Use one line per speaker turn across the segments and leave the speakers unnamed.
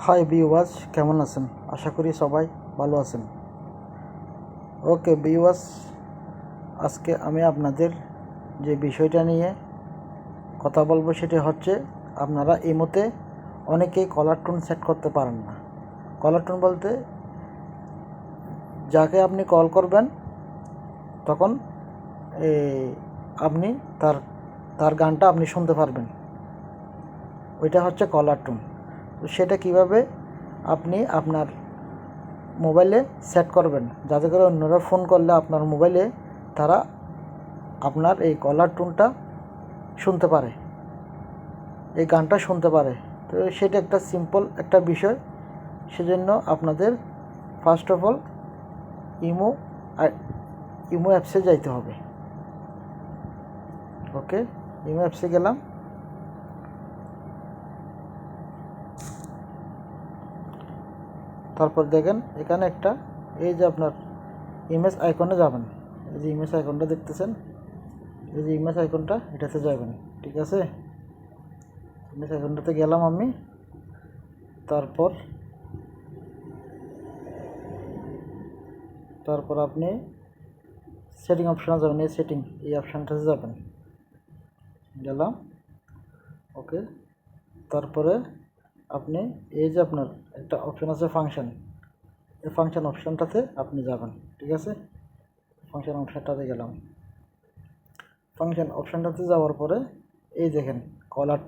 Hi viewers, কেমন আছেন? আশা করি সবাই ভালো আছেন। ওকে ভিউয়ার্স, আজকে আমি আপনাদের যে বিষয়টা নিয়ে কথা বলবো সেটি হচ্ছে, আপনারা ইমোতে অনেকেই কলার টোন সেট করতে পারেন না। কলার টোন বলতে, যাকে আপনি কল করবেন তখন আপনি তার গানটা আপনি শুনতে পারবেন, ওইটা হচ্ছে কলার টোন। তো সেটা কিভাবে আপনি আপনার মোবাইলে সেট করবেন, যাতে করে অন্যরা ফোন করলে আপনার মোবাইলে তারা আপনার এই কলার টোনটা শুনতে পারে, এই গানটা শুনতে পারে। তো সেটা একটা সিম্পল একটা বিষয়। সেজন্য আপনাদের ফার্স্ট অফ অল ইমো অ্যাপসে যাইতে হবে। ওকে, ইমো অ্যাপসে গেলাম। তারপর দেখেন এখানে একটা, এই যে আপনার ইমেজ আইকনে যাবেন, এই যে ইমেজ আইকনটা দেখতেছেন, এই যে ইমেজ আইকনটা, এটাতে যাবেন। ঠিক আছে, ইমেজ আইকনটাতে গেলাম আমি। তারপর আপনি সেটিং অপশানে যাবেন, এই অপশানটাতে যাবেন। গেলাম। ওকে, তারপরে আপনি এই যে আপনার একটা অপশান আছে ফাংশন, এই ফাংশন অপশানটাতে আপনি যাবেন। ঠিক আছে, ফাংশন অপশানটাতে গেলাম। ফাংশন অপশানটাতে যাওয়ার পরে এই দেখেন কলার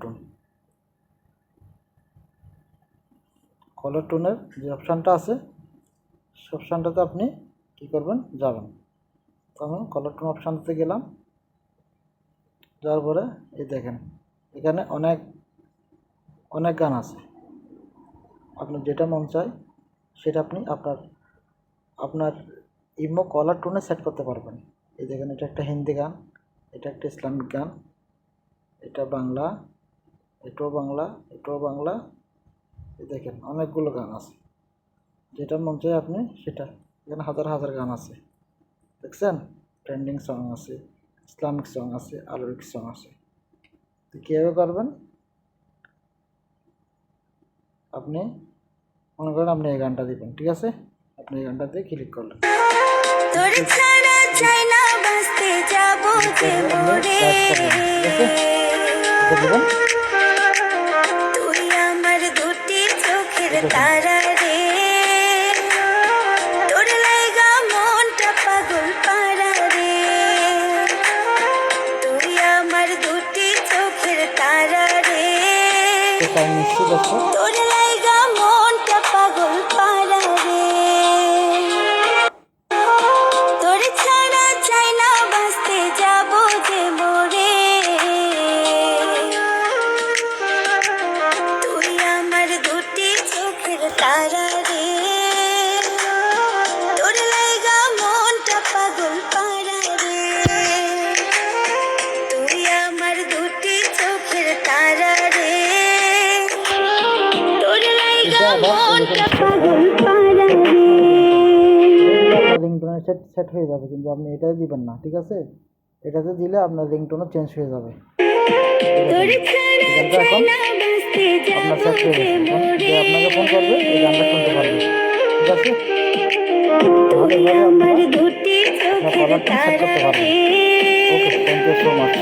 টোনের যে অপশানটা আছে, সে অপশানটাতে আপনি কী করবেন, যাবেন। তো আমি কলার টোন অপশানটাতে গেলাম। যাওয়ার পরে এই দেখেন এখানে অনেক গান আছে। আপনার যেটা মন চায় সেটা আপনি আপনার ইমো কলার টোনে সেট করতে পারবেন। এই দেখেন, এটা একটা হিন্দি গান, এটা একটা ইসলামিক গান, এটা বাংলা, এটাও বাংলা। এই দেখেন অনেকগুলো গান আছে, যেটা মন চায় আপনি সেটা। এখানে হাজার গান আছে, দেখছেন? ট্রেন্ডিং সং আছে, ইসলামিক সং আছে, আরবিক সং আছে। তো কীভাবে করবেন, আপনি মনে করেন আপনি এই গানটা দিবেন। ঠিক আছে, আপনি এই গানটাতে ক্লিক করলেন।
তারা রে, তোর লাইগা মনটা পাগল পারা রে, তুই আমার দুটি চোখের তারা রে, তোর লাইগা মনটা পাগল পারা রে, তোর ছাড়া চাই না বাঁচতে যাবো যে মরে, তুই আমার দুটি চোখের তারা রে, তোর লাইগা মনটা পাগল পারা রে, তুই আমার দুটি চোখের তারা রে, তোর লাইগা মনটা পাগল পারা রে।
রিংটোনের সেট হয়ে যাবে, কিন্তু আপনি এটাই দিবেন না। ঠিক আছে, এটাতে দিলে আপনার রিংটোনও চেঞ্জ হয়ে যাবে। আপনার সেট হয়ে যাবে, যে আপনাকে ফোন করবে এই গানটা শুনতে পারবে। ঠিক আছে, তাহলে আপনারা আপনার কলার টোন সেট করতে পারবেন। ওকে, থ্যাংক ইউ সো মাচ।